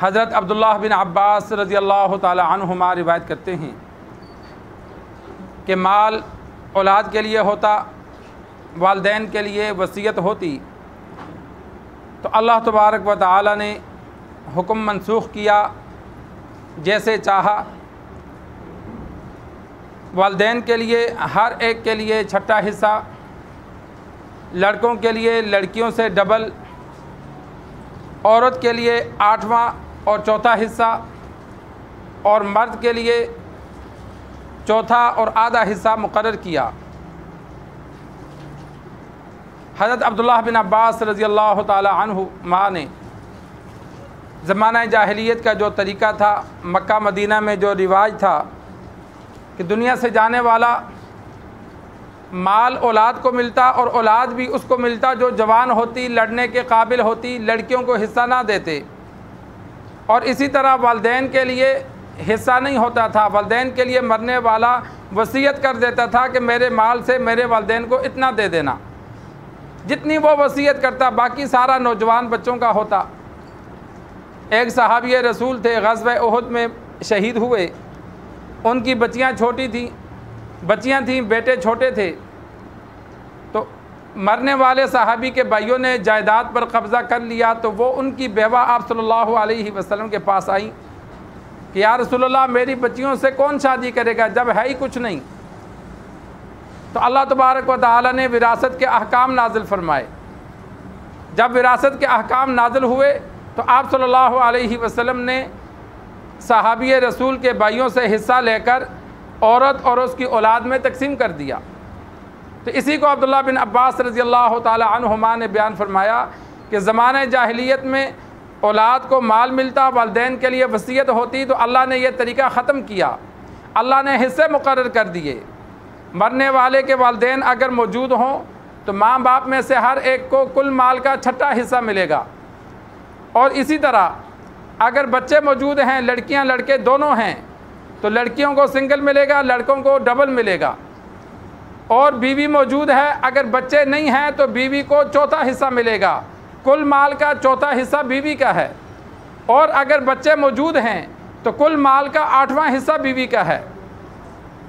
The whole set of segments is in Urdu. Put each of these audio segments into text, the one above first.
حضرت عبداللہ بن عباس رضی اللہ تعالی عنہما روایت کرتے ہیں کہ مال اولاد کے لیے ہوتا، والدین کے لیے وصیت ہوتی، تو اللہ تبارک و تعالی نے حکم منسوخ کیا جیسے چاہا۔ والدین کے لیے ہر ایک کے لیے چھٹا حصہ، لڑکوں کے لیے لڑکیوں سے ڈبل، عورت کے لیے 8واں اور چوتھا حصہ، اور مرد کے لیے چوتھا اور آدھا حصہ مقرر کیا۔ حضرت عبداللہ بن عباس رضی اللہ تعالی عنہما نے زمانہ جاہلیت کا جو طریقہ تھا، مکہ مدینہ میں جو رواج تھا کہ دنیا سے جانے والا مال اولاد کو ملتا، اور اولاد بھی اس کو ملتا جو جوان ہوتی، لڑنے کے قابل ہوتی، لڑکیوں کو حصہ نہ دیتے، اور اسی طرح والدین کے لیے حصہ نہیں ہوتا تھا۔ والدین کے لیے مرنے والا وصیت کر دیتا تھا کہ میرے مال سے میرے والدین کو اتنا دے دینا، جتنی وہ وصیت کرتا باقی سارا نوجوان بچوں کا ہوتا۔ ایک صحابی رسول تھے، غزوہ احد میں شہید ہوئے، ان کی بچیاں چھوٹی تھیں، بیٹے چھوٹے تھے، تو مرنے والے صحابی کے بھائیوں نے جائیداد پر قبضہ کر لیا، تو وہ ان کی بیوہ آپ صلی اللہ علیہ وسلم کے پاس آئیں کہ یا رسول اللہ میری بچیوں سے کون شادی کرے گا جب ہے ہی کچھ نہیں؟ تو اللہ تبارک و تعالی نے وراثت کے احکام نازل فرمائے۔ جب وراثت کے احکام نازل ہوئے تو آپ صلی اللہ علیہ وسلم نے صحابی رسول کے بھائیوں سے حصہ لے کر عورت اور اس کی اولاد میں تقسیم کر دیا۔ تو اسی کو عبداللہ بن عباس رضی اللہ تعالی عنہما نے بیان فرمایا کہ زمانہ جاہلیت میں اولاد کو مال ملتا، والدین کے لیے وصیت ہوتی، تو اللہ نے یہ طریقہ ختم کیا، اللہ نے حصے مقرر کر دیے۔ مرنے والے کے والدین اگر موجود ہوں تو ماں باپ میں سے ہر ایک کو کل مال کا چھٹا حصہ ملے گا، اور اسی طرح اگر بچے موجود ہیں، لڑکیاں لڑکے دونوں ہیں، تو لڑکیوں کو سنگل ملے گا، لڑکوں کو ڈبل ملے گا، اور بیوی موجود ہے، اگر بچے نہیں ہیں تو بیوی کو چوتھا حصہ ملے گا، کل مال کا چوتھا حصہ بیوی کا ہے، اور اگر بچے موجود ہیں تو کل مال کا 8واں حصہ بیوی کا ہے۔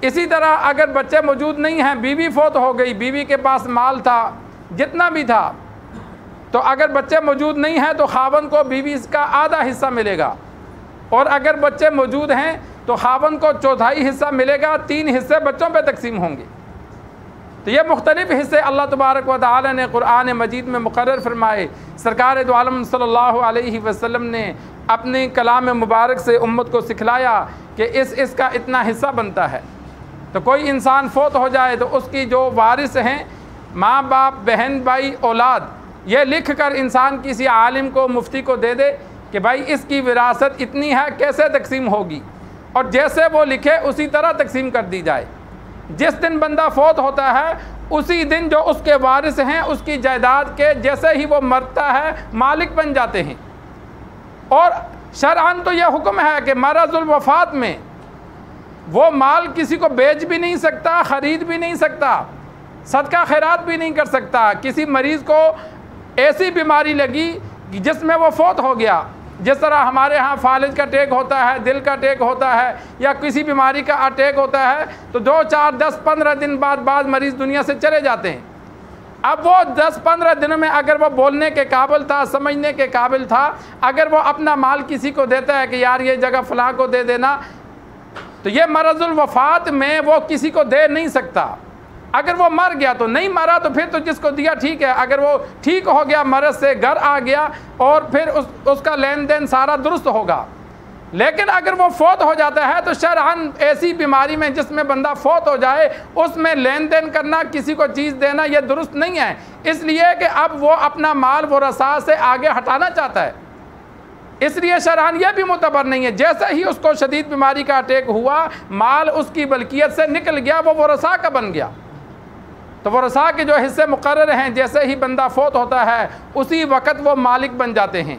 اسی طرح اگر بچے موجود نہیں ہیں، بیوی فوت ہو گئی، بیوی کے پاس مال تھا جتنا بھی تھا، تو اگر بچے موجود نہیں ہیں تو خاوند کو بیوی کا آدھا حصہ ملے گا، اور اگر بچے موجود ہیں تو خاوند کو چوتھائی حصہ ملے گا، 3 حصے بچوں پہ تقسیم ہوں گے۔ تو یہ مختلف حصے اللہ تبارک و تعالی نے قرآن مجید میں مقرر فرمائے۔ سرکار دو عالم صلی اللہ علیہ وسلم نے اپنے کلام مبارک سے امت کو سکھلایا کہ اس کا اتنا حصہ بنتا ہے۔ تو کوئی انسان فوت ہو جائے تو اس کی جو وارث ہیں، ماں باپ، بہن بھائی، اولاد، یہ لکھ کر انسان کسی عالم کو، مفتی کو دے دے کہ بھائی اس کی وراثت اتنی ہے، کیسے تقسیم ہوگی، اور جیسے وہ لکھے اسی طرح تقسیم کر دی جائے۔ جس دن بندہ فوت ہوتا ہے اسی دن جو اس کے وارث ہیں اس کی جائیداد کے جیسے ہی وہ مرتا ہے مالک بن جاتے ہیں۔ اور شرعاً تو یہ حکم ہے کہ مرض الوفات میں وہ مال کسی کو بیچ بھی نہیں سکتا، خرید بھی نہیں سکتا، صدقہ خیرات بھی نہیں کر سکتا۔ کسی مریض کو ایسی بیماری لگی جس میں وہ فوت ہو گیا، جس طرح ہمارے ہاں فالج کا اٹیک ہوتا ہے، دل کا اٹیک ہوتا ہے، یا کسی بیماری کا اٹیک ہوتا ہے، تو 2، 4، 10، 15 دن بعد مریض دنیا سے چلے جاتے ہیں۔ اب وہ 10-15 دنوں میں اگر وہ بولنے کے قابل تھا، سمجھنے کے قابل تھا، اگر وہ اپنا مال کسی کو دیتا ہے کہ یار یہ جگہ فلاں کو دے دینا، تو یہ مرض الوفات میں وہ کسی کو دے نہیں سکتا۔ اگر وہ مر گیا تو نہیں مرا تو پھر تو جس کو دیا ٹھیک ہے، اگر وہ ٹھیک ہو گیا، مرض سے گھر آ گیا، اور پھر اس کا لین دین سارا درست ہوگا۔ لیکن اگر وہ فوت ہو جاتا ہے تو شرعاً ایسی بیماری میں جس میں بندہ فوت ہو جائے اس میں لین دین کرنا، کسی کو چیز دینا، یہ درست نہیں ہے، اس لیے کہ اب وہ اپنا مال ورثاء سے آگے ہٹانا چاہتا ہے، اس لیے شرعاً یہ بھی معتبر نہیں ہے۔ جیسے ہی اس کو شدید بیماری کا اٹیک ہوا، مال اس کی ملکیت سے نکل گیا، وہ ورثاء کا بن گیا۔ تو ورثاء کے جو حصے مقرر ہیں، جیسے ہی بندہ فوت ہوتا ہے اسی وقت وہ مالک بن جاتے ہیں۔